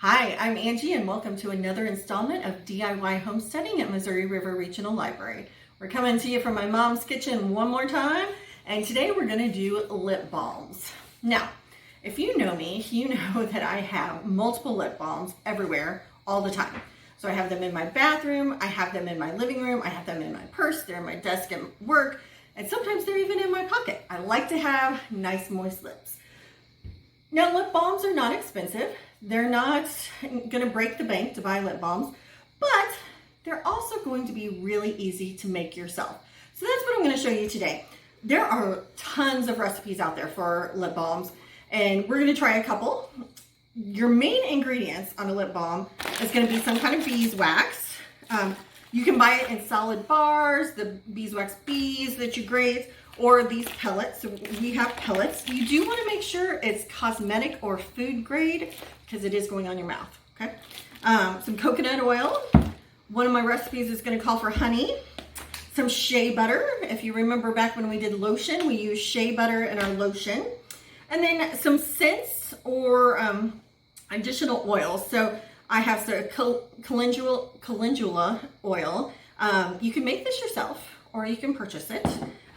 Hi, I'm Angie and welcome to another installment of DIY Homesteading at Missouri River Regional Library. We're coming to you from my mom's kitchen one more time, and today we're going to do lip balms. Now, if you know me, you know that I have multiple lip balms everywhere all the time. So I have them in my bathroom, I have them in my living room, I have them in my purse, they're in my desk at work, and sometimes they're even in my pocket. I like to have nice moist lips. Now, lip balms are not expensive. They're not going to break the bank to buy lip balms, but they're also going to be really easy to make yourself. So that's what I'm going to show you today. There are tons of recipes out there for lip balms, and we're going to try a couple. Your main ingredients on a lip balm is going to be some kind of beeswax. You can buy it in solid bars, the beeswax bees that you grate, or these pellets. So we have pellets. You do want to make sure it's cosmetic or food grade because it is going on your mouth, okay? Some coconut oil. One of my recipes is going to call for honey. Some shea butter. If you remember back when we did lotion, we used shea butter in our lotion. And then some scents or additional oils. So I have some calendula oil. You can make this yourself or you can purchase it.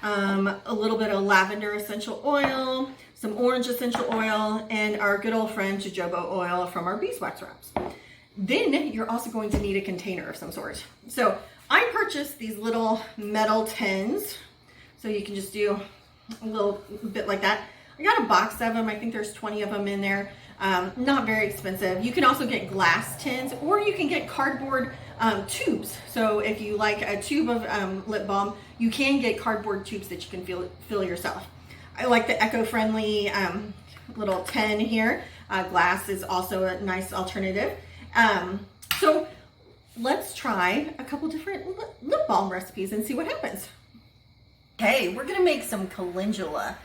A little bit of lavender essential oil, some orange essential oil, and our good old friend jojoba oil from our beeswax wraps. Then you're also going to need a container of some sort. So I purchased these little metal tins, so you can just do a little bit like that. I got a box of them. I think there's 20 of them in there. Not very expensive. You can also get glass tins, or you can get cardboard tubes. So if you like a tube of lip balm, you can get cardboard tubes that you can fill yourself. I like the eco-friendly little tin here. Glass is also a nice alternative. So let's try a couple different lip balm recipes and see what happens. Okay, we're gonna make some calendula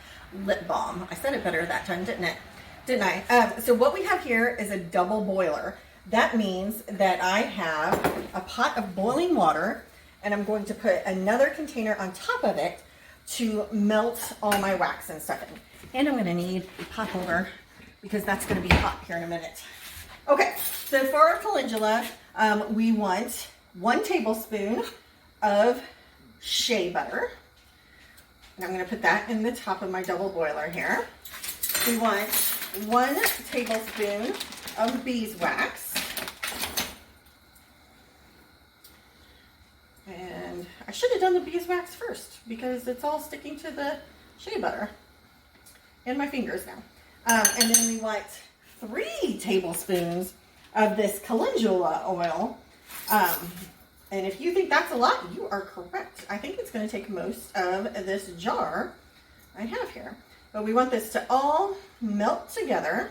lip balm. I said it better that time, didn't I? So what we have here is a double boiler. That means that I have a pot of boiling water, and I'm going to put another container on top of it to melt all my wax and stuff in. And I'm going to need a pot holder because that's going to be hot here in a minute. Okay, so for our calendula, we want 1 tablespoon of shea butter. And I'm going to put that in the top of my double boiler here. We want 1 tablespoon of beeswax. And I should have done the beeswax first because it's all sticking to the shea butter and my fingers now. And then we want 3 tablespoons of this calendula oil. And if you think that's a lot, you are correct. I think it's going to take most of this jar I have here. But we want this to all melt together.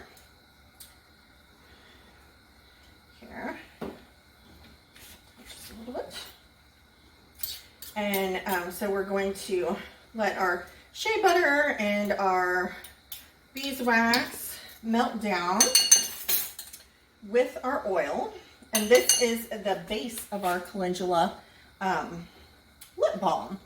Here. Just a little bit. And so we're going to let our shea butter and our beeswax melt down with our oil. And this is the base of our calendula lip balm.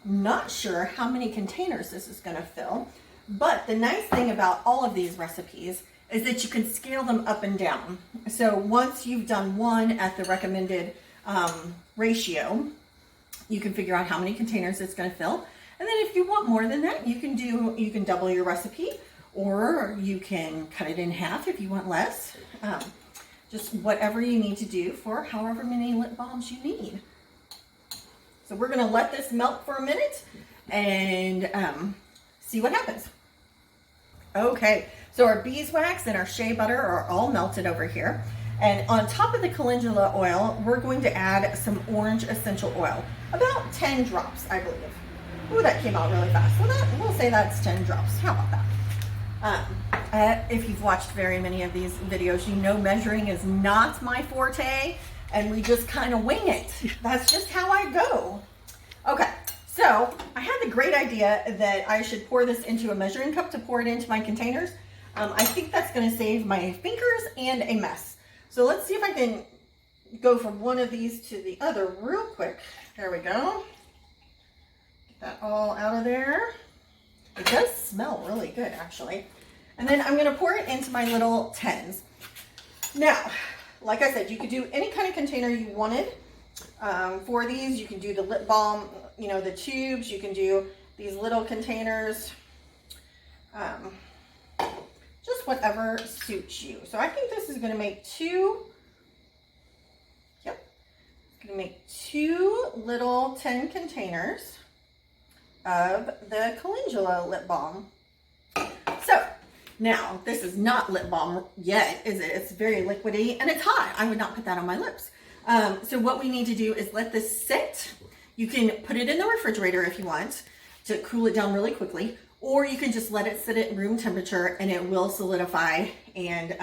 Not sure how many containers this is going to fill, but the nice thing about all of these recipes is that you can scale them up and down. So once you've done one at the recommended ratio, you can figure out how many containers it's going to fill. And then if you want more than that, you can double your recipe, or you can cut it in half if you want less. Just whatever you need to do for however many lip balms you need. So we're going to let this melt for a minute and see what happens. Okay, so our beeswax and our shea butter are all melted over here. And on top of the calendula oil, we're going to add some orange essential oil. About 10 drops, I believe. Ooh, that came out really fast. So we'll say that's 10 drops. How about that? If you've watched very many of these videos, you know measuring is not my forte, and we just kind of wing it. That's just how I go. Okay, so I had the great idea that I should pour this into a measuring cup to pour it into my containers. I think that's going to save my fingers and a mess. So let's see if I can go from one of these to the other real quick. There we go. Get that all out of there. It does smell really good, actually. And then I'm going to pour it into my little tins. Now, like I said, you could do any kind of container you wanted for these. You can do the lip balm, you know, the tubes. You can do these little containers. Just whatever suits you. So I think this is going to make two. Yep. It's going to make 2 little 10 containers of the Calendula Lip Balm. So now, this is not lip balm yet, is it? It's very liquidy and it's hot. I would not put that on my lips. So what we need to do is let this sit. You can put it in the refrigerator if you want to cool it down really quickly, or you can just let it sit at room temperature and it will solidify and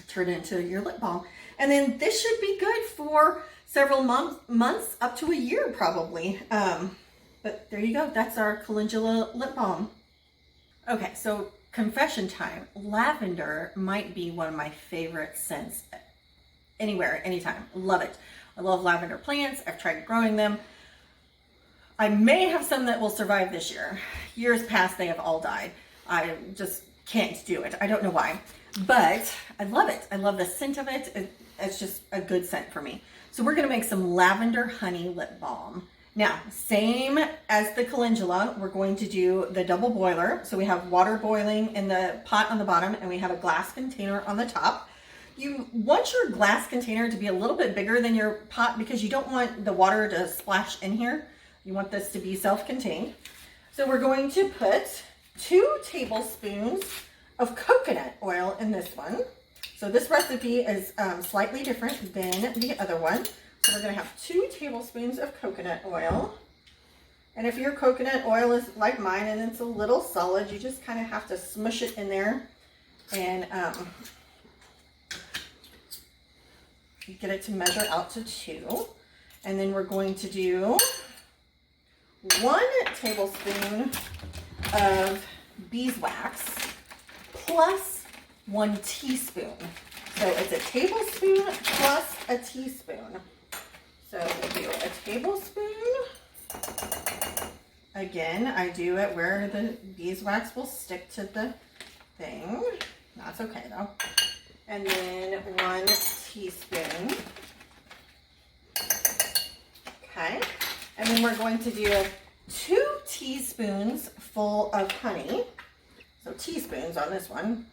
turn into your lip balm. And then this should be good for several months, up to a year probably. But there you go. That's our Calendula Lip Balm. Okay, so confession time. Lavender might be one of my favorite scents anywhere, anytime. Love it. I love lavender plants. I've tried growing them. I may have some that will survive this year. Years past, they have all died. I just can't do it. I don't know why, but I love it. I love the scent of it. It's just a good scent for me. So we're gonna make some lavender honey lip balm. Now, same as the calendula, we're going to do the double boiler. So we have water boiling in the pot on the bottom and we have a glass container on the top. You want your glass container to be a little bit bigger than your pot because you don't want the water to splash in here. You want this to be self-contained. So we're going to put 2 tablespoons of coconut oil in this one. So this recipe is slightly different than the other one. So we're going to have 2 tablespoons of coconut oil. And if your coconut oil is like mine and it's a little solid, you just kind of have to smush it in there and get it to measure out to 2. And then we're going to do 1 tablespoon of beeswax plus 1 teaspoon. So it's a tablespoon plus a teaspoon. So we'll do a tablespoon. Again, I do it where the beeswax will stick to the thing. That's okay though. And then 1 teaspoon. Okay. And then we're going to do 2 teaspoons full of honey. So teaspoons on this one.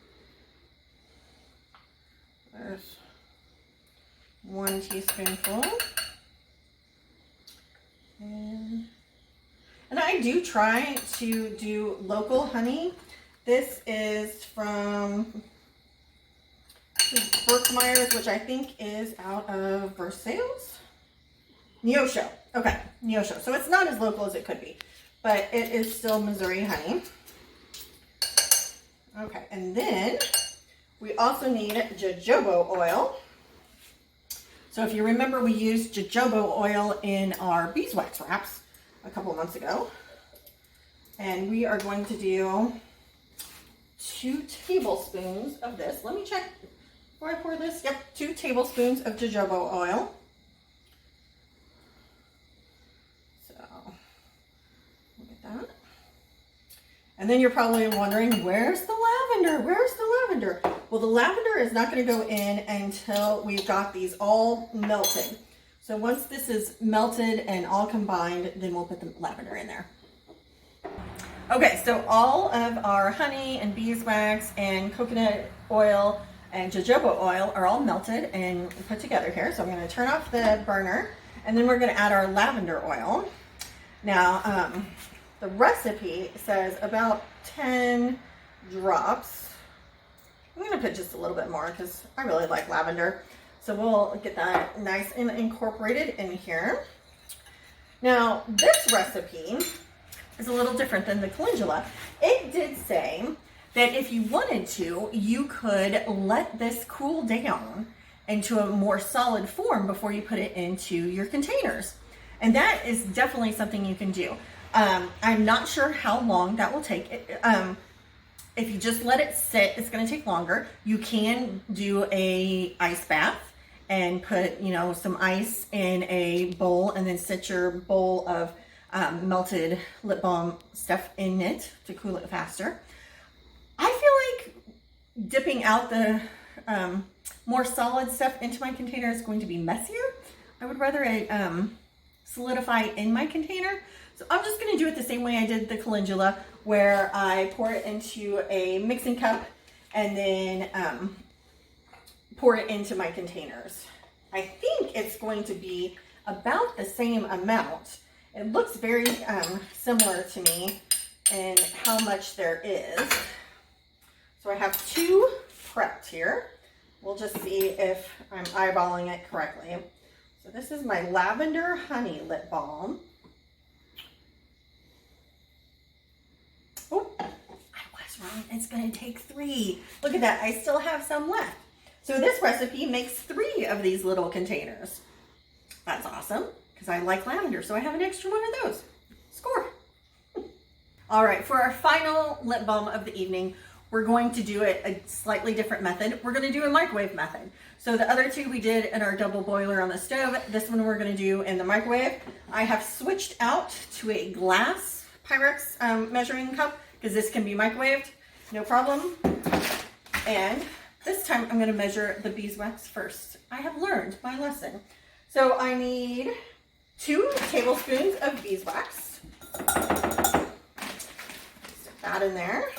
There's 1 teaspoonful. And I do try to do local honey. This is from Berkmeyer's, which I think is out of Versailles. Neosho. Okay, Neosho. So it's not as local as it could be, but it is still Missouri honey. Okay, and then we also need jojoba oil. So if you remember, we used jojoba oil in our beeswax wraps a couple of months ago. And we are going to do 2 tablespoons of this. Let me check before I pour this. Yep, 2 tablespoons of jojoba oil. So, look at that. And then you're probably wondering, where's the lavender? Where's the lavender? Well, the lavender is not going to go in until we've got these all melted. So once this is melted and all combined, then we'll put the lavender in there. Okay, so all of our honey and beeswax and coconut oil and jojoba oil are all melted and put together here. So I'm going to turn off the burner and then we're going to add our lavender oil. Now, the recipe says about 10 drops. I'm going to put just a little bit more because I really like lavender. So we'll get that nice and incorporated in here. Now, this recipe is a little different than the calendula. It did say that if you wanted to, you could let this cool down into a more solid form before you put it into your containers. And that is definitely something you can do. I'm not sure how long that will take. If you just let it sit, it's going to take longer. You can do a ice bath and put, you know, some ice in a bowl and then set your bowl of melted lip balm stuff in it to cool it faster. I feel like dipping out the more solid stuff into my container, it's going to be messier. I would rather it solidify in my container. So I'm just going to do it the same way I did the calendula, where I pour it into a mixing cup and then pour it into my containers. I think it's going to be about the same amount. It looks very similar to me in how much there is. So I have 2 prepped here. We'll just see if I'm eyeballing it correctly. So this is my Lavender Honey Lip Balm. Oh, I was wrong. It's going to take 3. Look at that. I still have some left. So this recipe makes 3 of these little containers. That's awesome because I like lavender, so I have an extra one of those. Score. All right, for our final lip balm of the evening, we're going to do it a slightly different method. We're going to do a microwave method. So the other 2 we did in our double boiler on the stove. This one we're going to do in the microwave. I have switched out to a glass Pyrex measuring cup because this can be microwaved, no problem. And this time I'm going to measure the beeswax first. I have learned my lesson. So I need 2 tablespoons of beeswax. Stick that in there.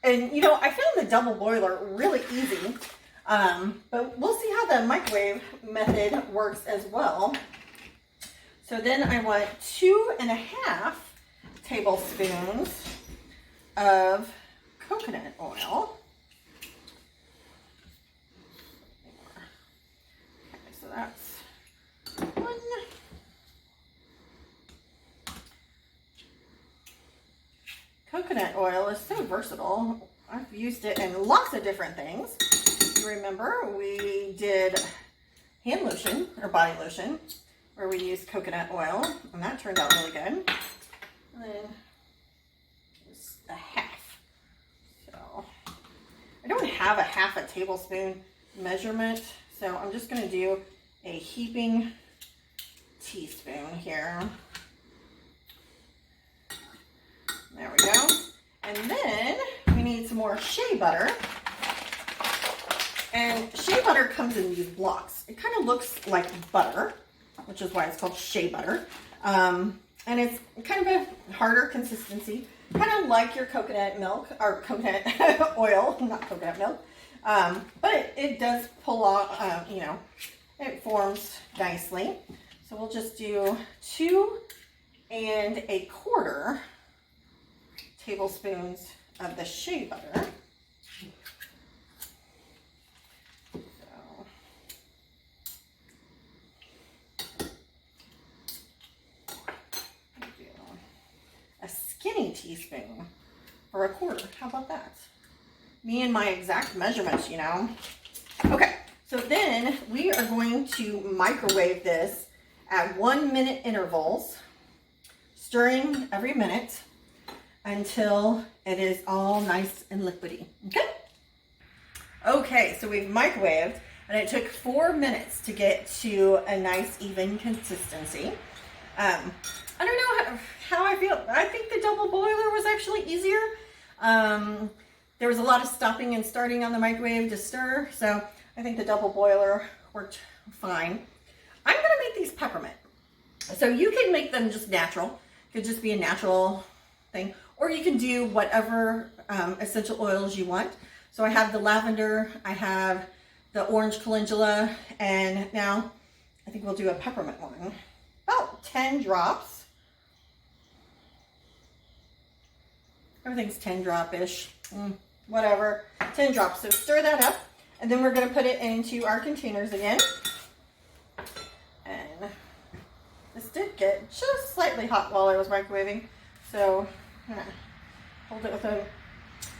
And you know, I found the double boiler really easy, but we'll see how the microwave method works as well. So then I want 2.5 tablespoons of coconut oil. Okay, so that's 1. Coconut oil is so versatile. I've used it in lots of different things. You remember we did hand lotion or body lotion where we used coconut oil, and that turned out really good. And then just a half. So I don't have a half a tablespoon measurement, so I'm just going to do a heaping teaspoon here. There we go. And then we need some more shea butter. And shea butter comes in these blocks. It kind of looks like butter, which is why it's called shea butter. And it's kind of a harder consistency, kind of like your coconut milk or coconut oil, not coconut milk. But it does pull off, you know, it forms nicely. So we'll just do 2 1/4 tablespoons of the shea butter. A skinny teaspoon or 1/4. How about that? Me and my exact measurements, you know. Okay, so then we are going to microwave this at 1-minute intervals, stirring every minute until it is all nice and liquidy. Okay? Okay, so we've microwaved and it took 4 minutes to get to a nice even consistency. I don't know how I feel. I think the double boiler was actually easier. There was a lot of stopping and starting on the microwave to stir, so I think the double boiler worked fine. I'm gonna make these peppermint. So you can make them just natural. It could just be a natural thing, or you can do whatever essential oils you want. So I have the lavender, I have the orange calendula, and now I think we'll do a peppermint one. About 10 drops. Everything's 10 drop-ish, whatever, 10 drops. So stir that up, and then we're gonna put it into our containers again. And this did get just slightly hot while I was microwaving. So I'm gonna hold it with a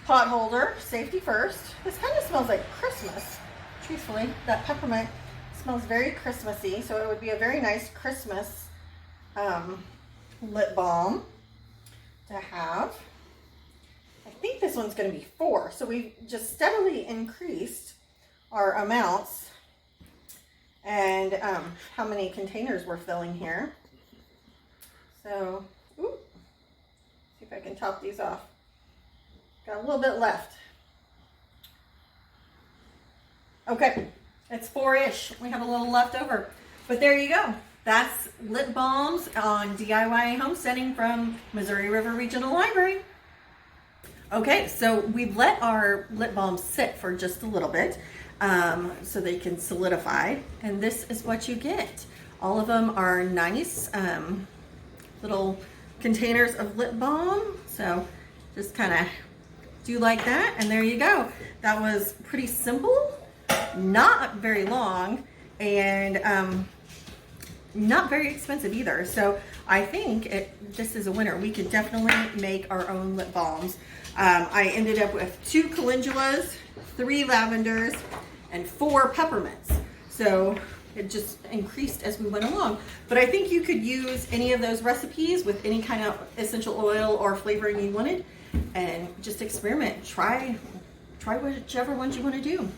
pot holder, safety first. This kind of smells like Christmas, truthfully. That peppermint smells very Christmassy, so it would be a very nice Christmas lip balm to have. I think this one's going to be 4, so we've just steadily increased our amounts and how many containers we're filling here. So, see if I can top these off. Got a little bit left. Okay, it's 4-ish. We have a little left over. But there you go. That's lip balms on DIY homesteading from Missouri River Regional Library. Okay, so we've let our lip balms sit for just a little bit so they can solidify. And this is what you get. All of them are nice little containers of lip balm. So just kind of do like that. And there you go. That was pretty simple, not very long, and not very expensive either. So I think this is a winner. We could definitely make our own lip balms. I ended up with 2 calendulas, 3 lavenders, and 4 peppermints. So it just increased as we went along. But I think you could use any of those recipes with any kind of essential oil or flavoring you wanted, and just experiment. Try whichever ones you want to do.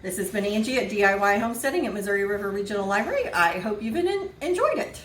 This has been Angie at DIY Homesteading at Missouri River Regional Library. I hope you've enjoyed it.